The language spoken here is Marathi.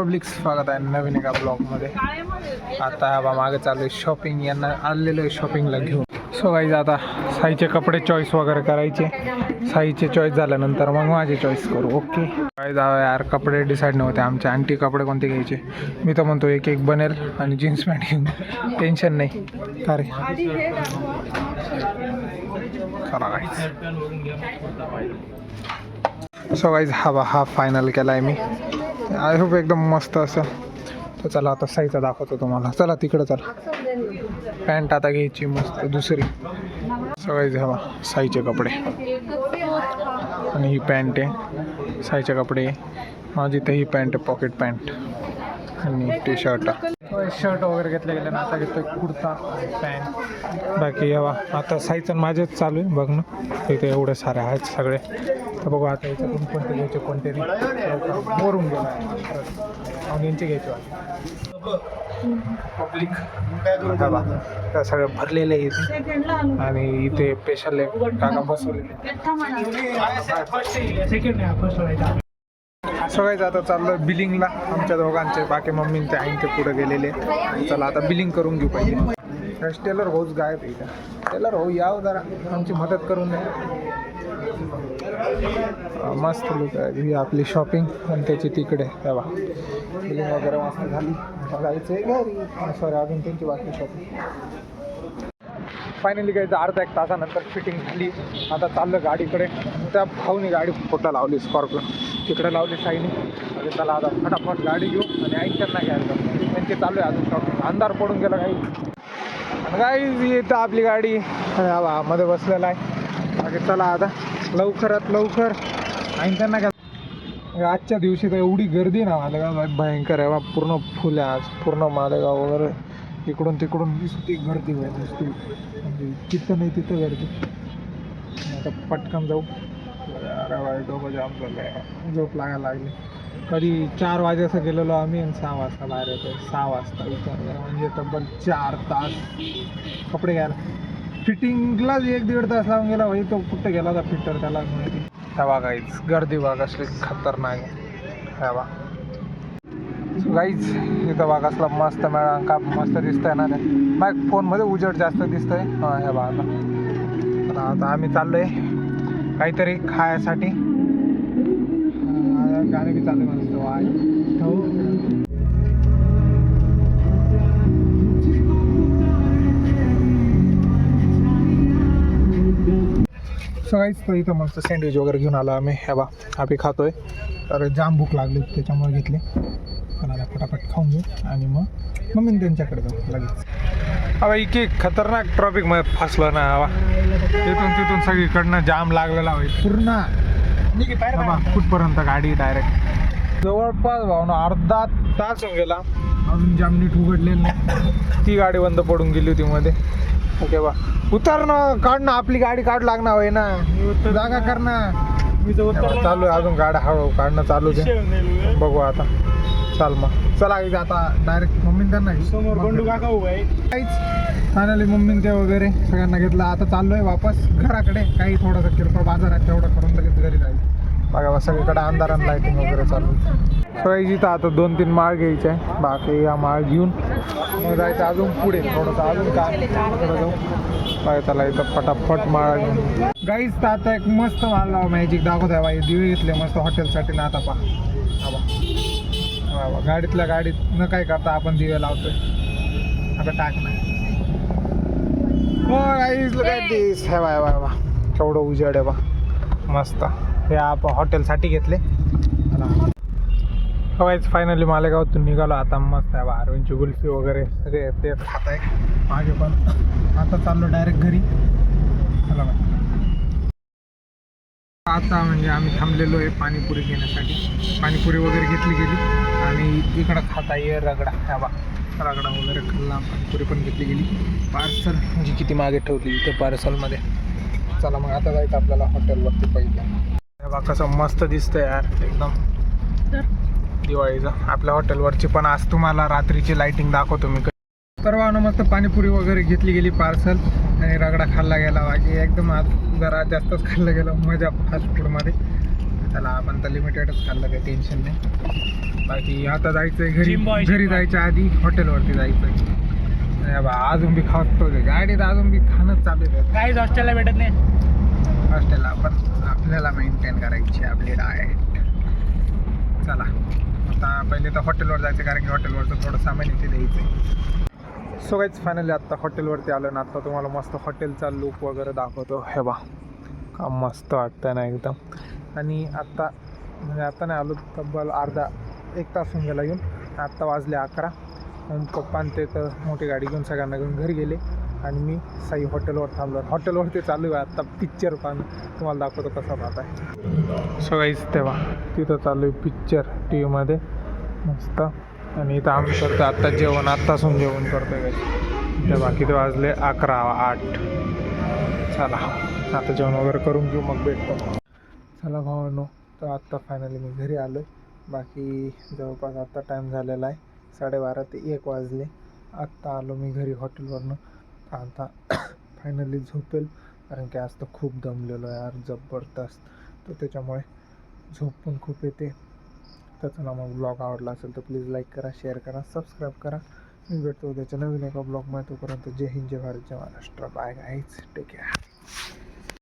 पब्लिक स्वागत आहे नवीन एका ब्लॉगमध्ये. आता मागे चालू आहे शॉपिंग, यांना आलेलो आहे शॉपिंगला घेऊन. सो गाईज आता साईचे कपडे चॉईस वगैरे करायचे. साईचे चॉईस झाल्यानंतर मग माझे चॉईस करू. ओके गाईज यार कपडे डिसाईड नव्हते आमचे. आंटी कपडे कोणते घ्यायचे मी तर म्हणतो एक एक बनेल आणि जीन्स पॅन्ट घेऊन टेन्शन नाही का रे. चला गाईज. सो गाईज हा फायनल केला आहे मी. आय होप एकदम मस्त असं. तर चला आता साईचा दाखवतो तुम्हाला. चला तिकडं चला. पॅन्ट आता घ्यायची मस्त दुसरी. सगळेच हवा साईचे कपडे आणि ही पॅन्ट आहे साईचे कपडे. माझी तर ही पॅन्ट आहे पॉकेट पॅन्ट आणि टी शर्ट. शर्ट वगैरे घेतले गेले ना. आता घेतो कुर्ता पॅन्ट. बाकी हवा आता साईचं माझेच चालू आहे बघ ना. इथे एवढे सारे आहेत सगळे. तर बघू आता याच्यातून कोणते घ्यायचे कोणते मोरून गेला आणि यांचे घ्यायचे पब्लिक त्या सगळं भरलेलं आहे इथे. आणि इथे स्पेशल काका बसवलेले. सगळेच आता चाललं बिलिंगला आमच्या दोघांचे. बाकी मम्मींचे आईंचे पुढे गेलेले. चला आता बिलिंग करून घेऊ पहिले. टेलर भाऊच गायब आहे. टेलर भाऊ याव जरा आमची मदत करून द्या. मस्त लुक आहे ही आपली शॉपिंग आणि त्याची तिकडे तेव्हा बिलिंग वगैरे मस्त झाली. जायचं आहे घरी. सॉरी अजून त्यांची बाकी शॉपिंग. फायनली काय अर्धा एक तासानंतर फिटिंग झाली. आता चाललं गाडीकडे. त्या भाऊनी गाडी फोटो लावली स्कॉर्पिओ तिकडे लावली साईनी. म्हणजे चला आता फटाफट गाडी घेऊ आणि ऐकताना घ्यायचं त्यांचे चालू आहे अजून शॉपिंग. अंधार पडून गेला काही आणि काही येतं आपली गाडी हवा मध्ये बसलेला आहे. बाकी चला आता लवकरात लवकर ऐकताना घ्या. आजच्या दिवशी तर एवढी गर्दी ना मालेगाव भयंकर आहे. पूर्ण फुल आहे आज पूर्ण मालेगाव वगैरे. इकडून तिकडून नुसती गर्दी होईल नुसती. म्हणजे तिथं नाही तिथं गर्दी. आता पटकन जाऊ. अरे डोकं जाम झालं आहे. झोप लागायला लागली. कधी 4 वाजे असं गेलेलो आम्ही आणि 6 वाजता बाहेर येतो. 6 वाजता विचार करा म्हणजे तब्बल 4 तास कपडे घ्यायला. फिटिंगलाच 1-1.5 तास लावून गेला भाई. तो कुठे गेला होता फिटर त्याला माहिती. हवा गाईच गर्दी बघ असली खतरनाक आहे हवा. गाईच इथं बघ असला मस्त मेळा का मस्त दिसतंय ना. मग फोनमध्ये उजेड जास्त दिसतंय. हां हे बघा आता. आता आम्ही चाललोय काहीतरी खायसाठी. गाणे बी चालू मस्त वाय हो. सगळीच तो इथं मस्त सँडविच वगैरे घेऊन आलो आम्ही. हे बा आम्ही खातोय. तर जाम भूक लागली त्याच्यामुळे घेतले. पण आता फटाफट खाऊन घेऊ आणि मग मम्मी त्यांच्याकडे जाऊ लगेच. हवा इतकी खतरनाक ट्रॉफिकमध्ये फसलो ना हवा. तिथून सगळीकडनं जाम लागलेला होईल पूर्ण. कुठपर्यंत गाडी डायरेक्ट जवळपास भावना अर्धा तास होऊन गेला अजून जाम नीट उघडलेलं नाही. ती गाडी बंद पडून गेली होती मध्ये. ओके बा उतरणं काढणं आपली गाडी काढ लागणार होय ना. जागा करणं चालू आहे अजून. गाड्या हळू काढणं चालू आहे. बघू आता. चाल मग चला आता डायरेक्ट मम्मीन त्यांना काहीच फायनली मम्मीन ते वगैरे सगळ्यांना घेतलं. आता चाललोय वापस घराकडे. काही थोडंसं किरकोळ बाजार आहे तेवढं करून लगेच घरी जाईल. बघा सगळीकडे अंधारान लाईटिंग वगैरे चालू. सगळी इथं आता 2-3 माळ घ्यायचे आहे. बाकी या माळ घेऊन मग जायचं अजून पुढे थोडंसं अजून काय तिकडं जाऊ. बघा त्याला इथं फटाफट माळ घेऊन गाईच. तर आता एक मस्त माळ लावा मॅजिक दाखवत आहे बाई. दिवे घेतले मस्त हॉटेलसाठी ना. आता पहा गाडीतल्या गाडीत न काय करता आपण दिवे लावतोय. आता टाक नाही हो गाईज. काय दिस हे बा केवढं उजेड आहे बा मस्त. हे आपण हॉटेलसाठी घेतले. हवायच फायनली मालेगावातून निघालो. आता मस्त आहे बा अरविंदची कुल्फी वगैरे सगळे ते खात आहे मागे. पण आता चाललो डायरेक्ट घरी. चला आता म्हणजे आम्ही थांबलेलो आहे पाणीपुरी घेण्यासाठी. पाणीपुरी वगैरे घेतली गेली आणि इकडं खाता ये रगडा. ह्या बा रगडा वगैरे खाल्ला. पाणीपुरी पण घेतली गेली. पार्सल म्हणजे किती मागे ठेवली इथे पार्सलमध्ये. चला मग आता जायचं आपल्याला हॉटेलवरती पहिले. हे बा कसं मस्त दिसतंय यार एकदम दिवाळीचं आपल्या हॉटेलवरची. पण आज तुम्हाला रात्रीची लाईटिंग दाखवतो मी. सर्वांना मस्त पाणीपुरी वगैरे घेतली गेली पार्सल आणि रगडा खाल्ला गेला. बाकी एकदम आज जरा जास्तच खाल्लं गेलं मजा फास्ट फूडमध्ये. त्याला आपण तर लिमिटेडच खाल्लं, काही टेन्शन नाही. बाकी आता जायचंय घरी. Gym boy, घरी gym boy. जायच्या आधी हॉटेलवरती जायचंय. अजून बी खातो गाडीत, अजून बी खाणंच चालू आहे. काहीच हॉस्टेलला भेटत नाही. हॉस्टेलला पण आपल्याला मेंटेन करायची आपली डाएट. चला आता पहिले तर हॉटेलवर जायचं, कारण की हॉटेलवरचं थोडं सामान इथे द्यायचं आहे. सो गाईज फायनली आत्ता हॉटेलवरती आलो ना. आत्ता तुम्हाला मस्त हॉटेलचा लुक वगैरे दाखवतो. हे बा का मस्त वाटतं ना एकदम. आणि आत्ता म्हणजे आता नाही आलो, तब्बल एक तास होऊन गेला येऊन. आत्ता वाजले 11. पप्पा ते तर मोठी गाडी घेऊन सगळ्यांना घेऊन घरी गेले आणि मी साई हॉटेलवर थांबलो. हॉटेलवरती चालू आहे आत्ता पिक्चर पाहणं. तुम्हाला दाखवतो कसा पाहत आहे. सो गाईज तेव्हा तिथं चालू आहे पिक्चर टी व्हीमध्ये मस्त. आणि इथं आम्ही करतो आत्ता जेवण. आत्तासून जेवण करतो आहे गाईज. तेव्हा किती वाजले 11:08. चला आता जेवण वगैरे करून घेऊ, मग भेटतो. चला भावांनो, तर आत्ता फायनली मी घरी आलो आहे. बाकी जवळपास आत्ता टाईम झालेला आहे 12:30 ते 1 वाजले. आत्ता आलो मी घरी हॉटेलवरनं. आता फायनली झोपेल, कारण की आज तर खूप दमलेलो आहे यार जबरदस्त. तर त्याच्यामुळे झोप पण खूप येते. तर चला मग ब्लॉग आवडला असेल तर प्लीज लाईक करा, शेअर करा, सबस्क्राईब करा. मी भेटतो उद्याच्या नवीन एका ब्लॉगमध्ये. तोपर्यंत जय हिंद, जय भारत, जय Maharashtra. Bye guys, take care.